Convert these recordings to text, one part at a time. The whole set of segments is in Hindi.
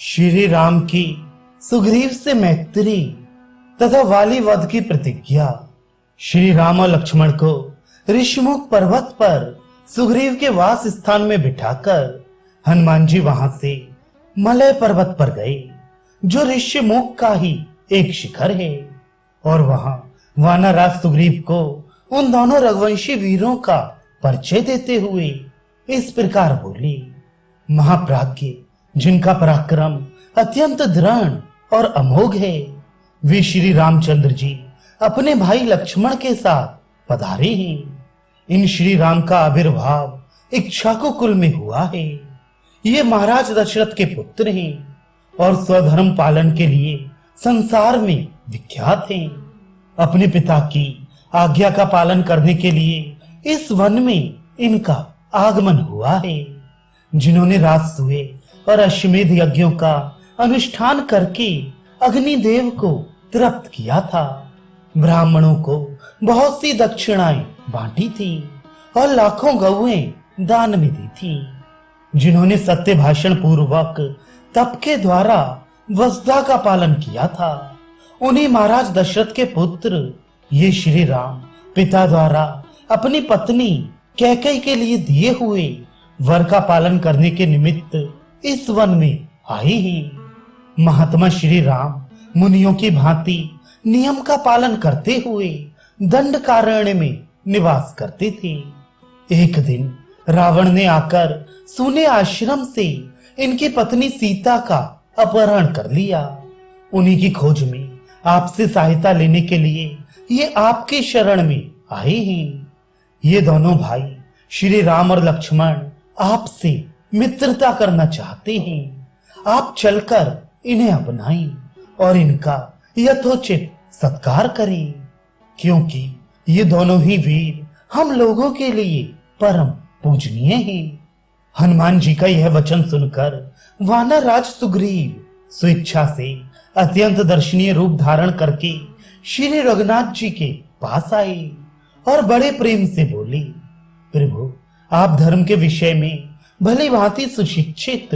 श्री राम की सुग्रीव से मैत्री तथा वाली वध की प्रतिज्ञा। श्री राम और लक्ष्मण को ऋषिमुख पर्वत पर सुग्रीव के वास स्थान में बिठाकर हनुमान जी वहां से मलय पर्वत पर गए, जो ऋषिमुख का ही एक शिखर है। और वहां वानरराज सुग्रीव को उन दोनों रघुवंशी वीरों का परिचय देते हुए इस प्रकार बोले। महाप्राज्ञ जिनका पराक्रम अत्यंत दृढ़ और अमोघ है, वे श्री रामचंद्र जी अपने भाई लक्ष्मण के साथ पधारे हैं। इन श्री राम का आविर्भाव इक्ष्वाकु कुल में हुआ है। ये महाराज दशरथ के पुत्र हैं और स्वधर्म पालन के लिए संसार में विख्यात हैं। अपने पिता की आज्ञा का पालन करने के लिए इस वन में इनका आगमन हुआ है। जिन्होंने राजसूय और अश्वमेध यज्ञों का अनुष्ठान करके अग्निदेव को तृप्त किया था, ब्राह्मणों को बहुत सी दक्षिणाएं बांटी थी और लाखों गौएं दान में दी थी। जिन्होंने सत्य भाषण पूर्वक तप के द्वारा वसुधा का पालन किया था, उन्हीं महाराज दशरथ के पुत्र ये श्री राम पिता द्वारा अपनी पत्नी कैकेयी के लिए दिए हुए वर का पालन करने के निमित्त इस वन में आए हैं। महात्मा श्री राम मुनियों की भांति नियम का पालन करते हुए दंडकारण्य में निवास करते थे। एक दिन रावण ने आकर सूने आश्रम से इनकी पत्नी सीता का अपहरण कर लिया। उन्हीं की खोज में आपसे सहायता लेने के लिए ये आपकी शरण में आए हैं। ये दोनों भाई श्री राम और लक्ष्मण आपसे मित्रता करना चाहते हैं। आप चलकर इन्हें अपनाएं और इनका यथोचित सत्कार करें, क्योंकि ये दोनों ही वीर हम लोगों के लिए परम पूजनीय हैं। हनुमान जी का यह वचन सुनकर वानरराज सुग्रीव स्वेच्छा से अत्यंत दर्शनीय रूप धारण करके श्री रघुनाथ जी के पास आए और बड़े प्रेम से बोले, प्रभु आप धर्म के विषय में भली भांति सुशिक्षित,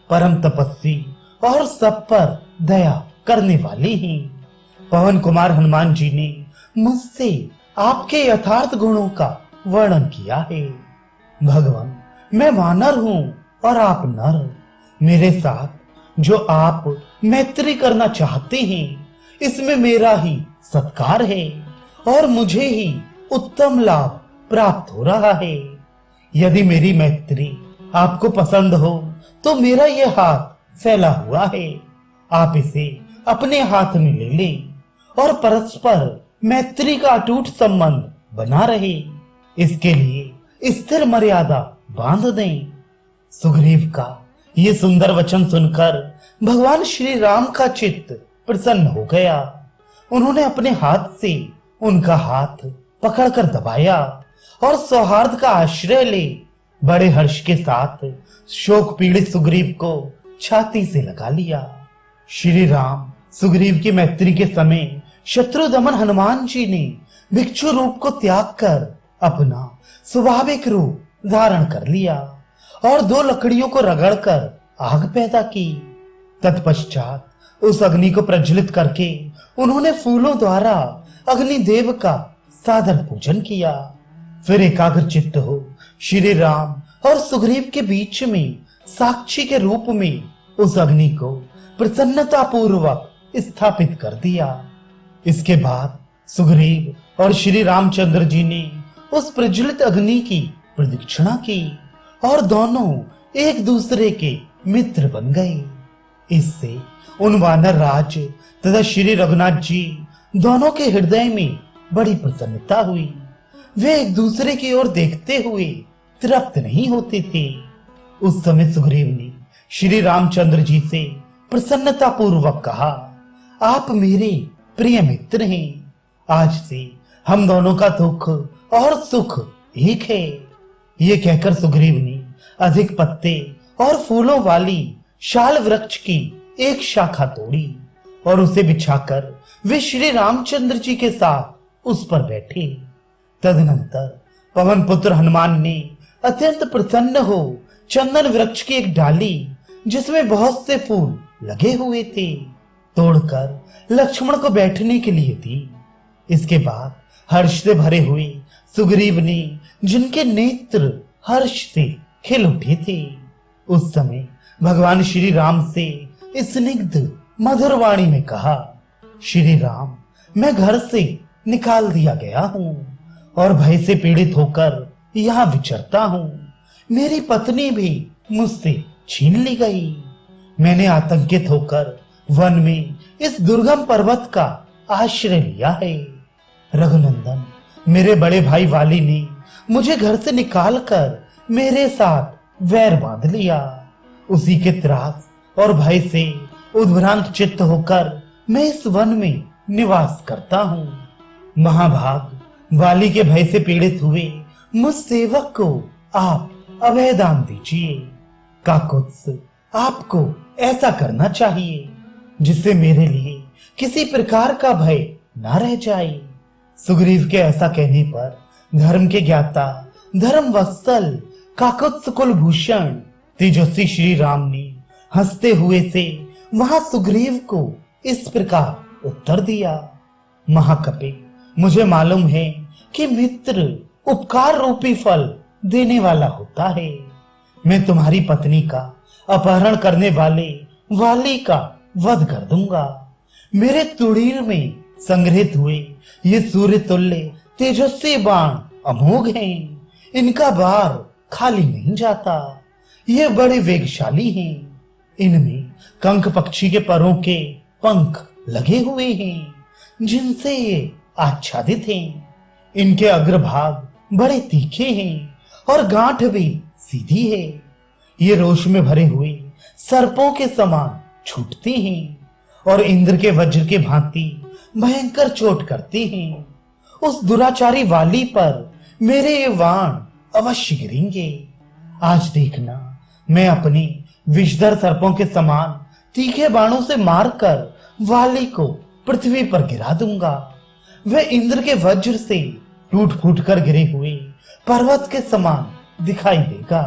परम तपस्वी और सब पर दया करने वाले हैं। पवन कुमार हनुमान जी ने मुझसे आपके यथार्थ गुणों का वर्णन किया है। भगवान मैं वानर हूँ और आप नर। मेरे साथ जो आप मैत्री करना चाहते हैं, इसमें मेरा ही सत्कार है और मुझे ही उत्तम लाभ प्राप्त हो रहा है। यदि मेरी मैत्री आपको पसंद हो तो मेरा यह हाथ फैला हुआ है, आप इसे अपने हाथ में ले लें और परस्पर मैत्री का अटूट संबंध बना रहे, इसके लिए स्थिर मर्यादा बांध दें। सुग्रीव का ये सुंदर वचन सुनकर भगवान श्री राम का चित्त प्रसन्न हो गया। उन्होंने अपने हाथ से उनका हाथ पकड़कर दबाया और सौहार्द का आश्रय ले बड़े हर्ष के साथ शोक पीड़ित सुग्रीव को छाती से लगा लिया। श्री राम सुग्रीव की मैत्री के समय शत्रु दमन हनुमान जी ने भिक्षु रूप को त्याग कर अपना स्वाभाविक रूप धारण कर लिया और दो लकड़ियों को रगड़कर आग पैदा की। तत्पश्चात उस अग्नि को प्रज्वलित करके उन्होंने फूलों द्वारा अग्निदेव का साधन पूजन किया। फिर एकाग्र चित्त हो श्री राम और सुग्रीव के बीच में साक्षी के रूप में उस अग्नि को प्रसन्नता पूर्वक स्थापित कर दिया। इसके बाद सुग्रीव और श्री रामचंद्र जी ने उस प्रज्वलित अग्नि की प्रदक्षिणा की और दोनों एक दूसरे के मित्र बन गए। इससे उन वानर राज तथा श्री रघुनाथ जी दोनों के हृदय में बड़ी प्रसन्नता हुई। वे एक दूसरे की ओर देखते हुए तृप्त नहीं होते थे। उस समय सुग्रीव ने श्री रामचंद्र जी से प्रसन्नता पूर्वक कहा, आप मेरे प्रिय मित्र हैं। आज से हम दोनों का दुख और सुख एक है। ये कहकर सुग्रीव ने अधिक पत्ते और फूलों वाली शाल वृक्ष की एक शाखा तोड़ी और उसे बिछाकर वे श्री रामचंद्र जी के साथ उस पर बैठे। तदनंतर पवन पुत्र हनुमान ने अत्यंत प्रसन्न हो चंदन वृक्ष की एक डाली जिसमें बहुत से फूल लगे हुए थे, तोड़कर लक्ष्मण को बैठने के लिए दी। इसके बाद हर्ष से भरे हुए सुग्रीव ने, जिनके नेत्र हर्ष से खिल उठे थे, उस समय भगवान श्री राम से स्निग्ध मधुर वाणी में कहा, श्री राम, मैं घर से निकाल दिया गया हूं और भय से पीड़ित होकर यहाँ विचरता हूं। मेरी पत्नी भी मुझसे छीन ली गई। मैंने आतंकित होकर वन में इस दुर्गम पर्वत का आश्रय लिया है। रघुनंदन, मेरे बड़े भाई वाली ने मुझे घर से निकालकर मेरे साथ वैर बांध लिया। उसी के त्रास और भय से उद्भ्रांत चित्त होकर मैं इस वन में निवास करता हूँ। महाभाग वाली के भय से पीड़ित हुए मुझ सेवक को आप अभय दान दीजिए। काकुत्स, आपको ऐसा करना चाहिए जिससे मेरे लिए किसी प्रकार का भय न रह जाए। सुग्रीव के ऐसा कहने पर धर्म के ज्ञाता, धर्म वत्सल, काकुत्स कुलभूषण तेजस्वी श्री राम ने हंसते हुए से वहां सुग्रीव को इस प्रकार उत्तर दिया, महाकपि, मुझे मालूम है कि मित्र उपकार रूपी फल देने वाला होता है। मैं तुम्हारी पत्नी का अपहरण करने वाले वाली का वध कर दूंगा। मेरे तुड़ीर में संग्रहित हुए ये सूर्य तुल्य तेजस्वी बाण अमोघ हैं। इनका बार खाली नहीं जाता। ये बड़े वेगशाली हैं। इनमें कंक पक्षी के परों के पंख लगे हुए हैं, जिनसे ये आच्छादित हैं। इनके अग्रभाग बड़े तीखे हैं और गांठ भी सीधी है। ये रोष में भरे हुए सर्पों के समान छूटते हैं और इंद्र के वज्र के भांति भयंकर चोट करते हैं। उस दुराचारी वाली पर मेरे ये बाण अवश्य गिरेंगे। आज देखना, मैं अपने विषधर सर्पों के समान तीखे बाणों से मारकर वाली को पृथ्वी पर गिरा दूंगा। वह इंद्र के वज्र से टूट फूट कर गिरे हुए पर्वत के समान दिखाई देगा।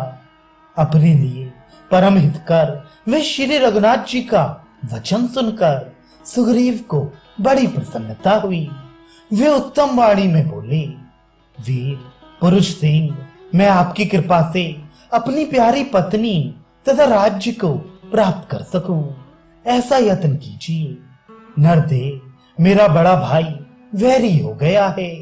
अपने लिए परम हितकर वे श्री रघुनाथ जी का वचन सुनकर सुग्रीव को बड़ी प्रसन्नता हुई। वे उत्तम वाणी में बोले, वीर पुरुष सिंह, मैं आपकी कृपा से अपनी प्यारी पत्नी तथा राज्य को प्राप्त कर सकूं, ऐसा यत्न कीजिए। नरदेव, मेरा बड़ा भाई वैरी हो गया है।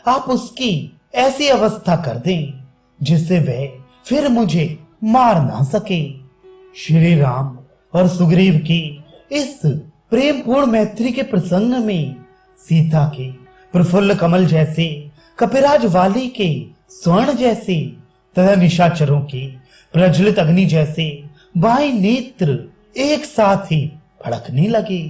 आप उसकी ऐसी अवस्था कर दें जिससे वह फिर मुझे मार ना सके। श्री राम और सुग्रीव की इस प्रेमपूर्ण मैत्री के प्रसंग में सीता के प्रफुल्ल कमल जैसे, कपिराज वाली के स्वर्ण जैसे तथा निशाचरों के प्रज्वलित अग्नि जैसे बाएं नेत्र एक साथ ही भड़कने लगे।